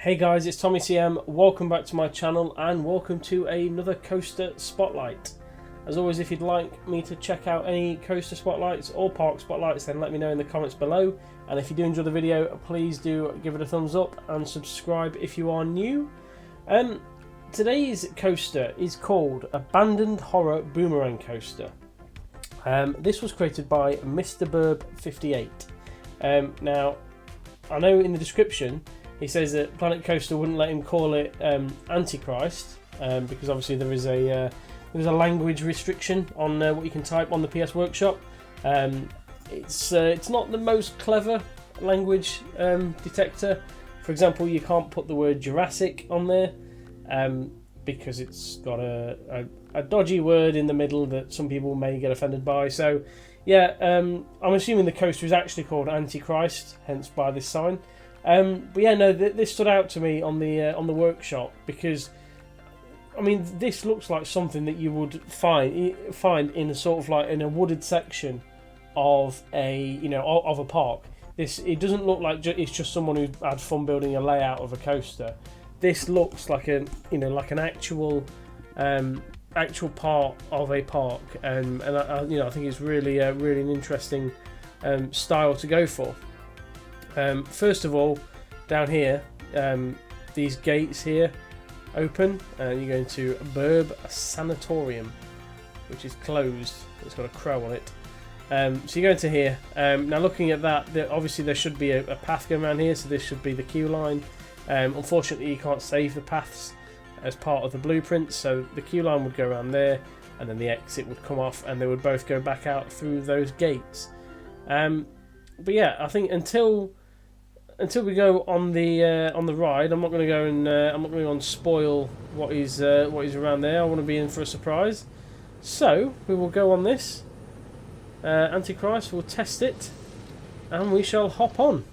Hey guys, it's Tommy CM. Welcome back to my channel and welcome to another coaster spotlight. As always, if you'd like me to check out any coaster spotlights or park spotlights, then let me know in the comments below. And if you do enjoy the video, please do give it a thumbs up and subscribe if you are new. Today's coaster is called Abandoned Horror Boomerang Coaster. This was created by Mr. Burb 58. Now, I know in the description he says that Planet Coaster wouldn't let him call it Antichrist because obviously there is a language restriction on what you can type on the PS Workshop. It's not the most clever language detector. For example, you can't put the word Jurassic on there because it's got a dodgy word in the middle that some people may get offended by. So yeah, I'm assuming the coaster is actually called Antichrist, hence by this sign. But yeah, no, this stood out to me on the workshop because, I mean, this looks like something that you would find in a sort of like in a wooded section of a park. It doesn't look like it's just someone who had fun building a layout of a coaster. This looks like an actual part of a park, and I think it's really an interesting style to go for. First of all, down here, these gates here open, and you're going to Burb Sanatorium, which is closed. It's got a crow on it. So you go into here. Now, looking at that, obviously there should be a path going around here, so this should be the queue line. Unfortunately, you can't save the paths as part of the blueprint, so the queue line would go around there, and then the exit would come off, and they would both go back out through those gates. But yeah, I think until we go on the ride, I'm not going to go and spoil what is around there. I want to be in for a surprise, so we will go on this Antichrist. We'll test it, and we shall hop on.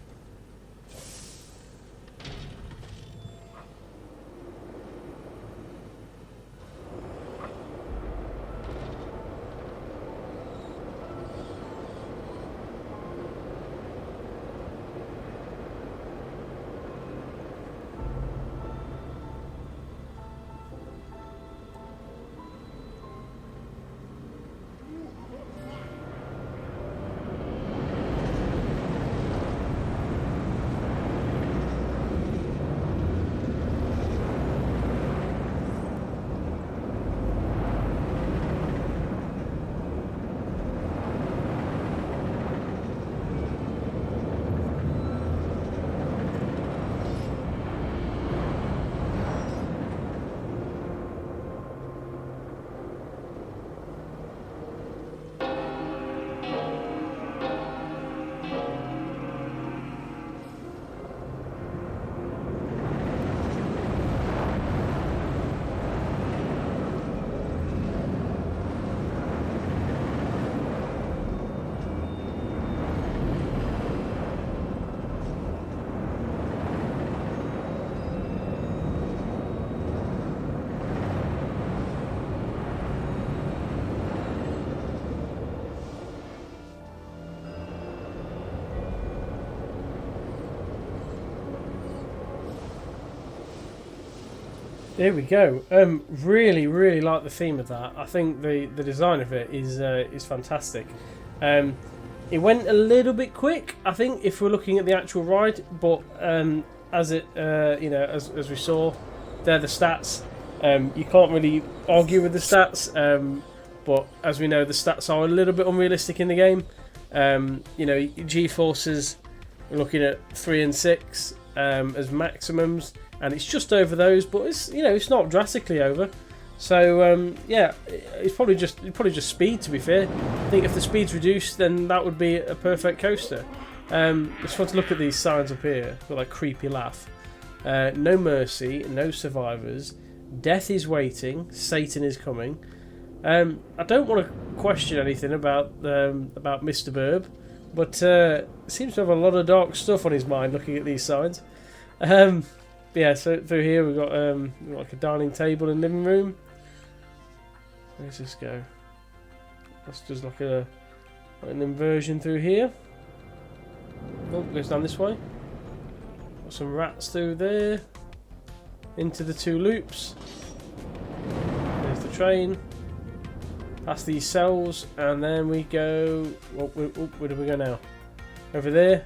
There we go. Really like the theme of that. I think the design of it is fantastic. It went a little bit quick, I think, if we're looking at the actual ride, but as we saw, they're the stats. You can't really argue with the stats, but as we know, the stats are a little bit unrealistic in the game. G-forces, we're looking at 3 and 6 as maximums. And it's just over those, but it's not drastically over. So yeah, it's probably just speed, to be fair. I think if the speed's reduced, then that would be a perfect coaster. Just want to look at these signs up here. Got that creepy laugh. No mercy, no survivors. Death is waiting. Satan is coming. I don't want to question anything about Mr. Burb, but seems to have a lot of dark stuff on his mind looking at these signs. Yeah, so through here we've got like a dining table and living room. Where's this go? That's just like an inversion through here. Oh, goes down this way. Got some rats through there. into the 2 loops. There's the train. Past these cells, and then we go. Where do we go now? Over there.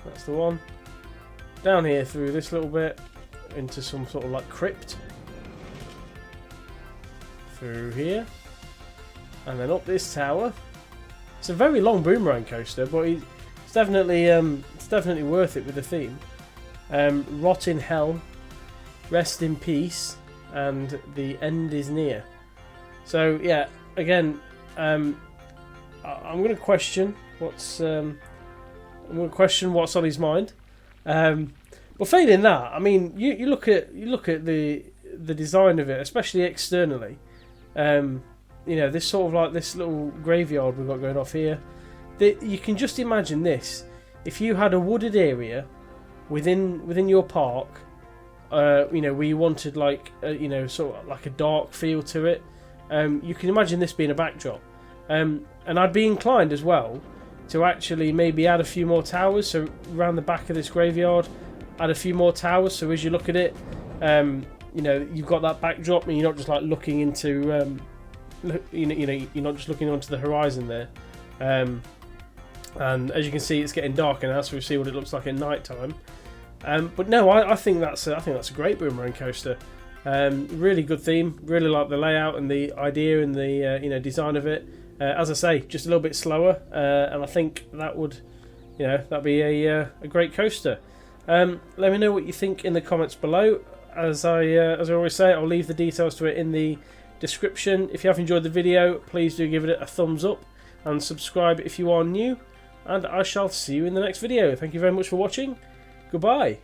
That's the one. Down here through this little bit into some sort of like crypt. Through here, and then up this tower. It's a very long Boomerang coaster, but it's definitely worth it with the theme. Rot in hell, rest in peace, and the end is near. So yeah, again, I'm going to question what's on his mind. But failing that, I mean, you look at the design of it, especially externally. You know, this sort of like this little graveyard we've got going off here. You can just imagine this. If you had a wooded area within your park, you know, where you wanted like you know, sort of like a dark feel to it, you can imagine this being a backdrop. And I'd be inclined as well to actually maybe add a few more towers. So around the back of this graveyard, add a few more towers. So as you look at it, you know, you've got that backdrop, and you're not just like looking into, you know, you're not just looking onto the horizon there. And as you can see, it's getting darker now, so we'll see what it looks like at night time. But no, I think that's a great Boomerang coaster. Really good theme. Really like the layout and the idea and the you know, design of it. As I say, just a little bit slower, and I think that would, you know, that'd be a great coaster. Let me know what you think in the comments below. As I always say, I'll leave the details to it in the description. If you have enjoyed the video, please do give it a thumbs up and subscribe if you are new. And I shall see you in the next video. Thank you very much for watching. Goodbye.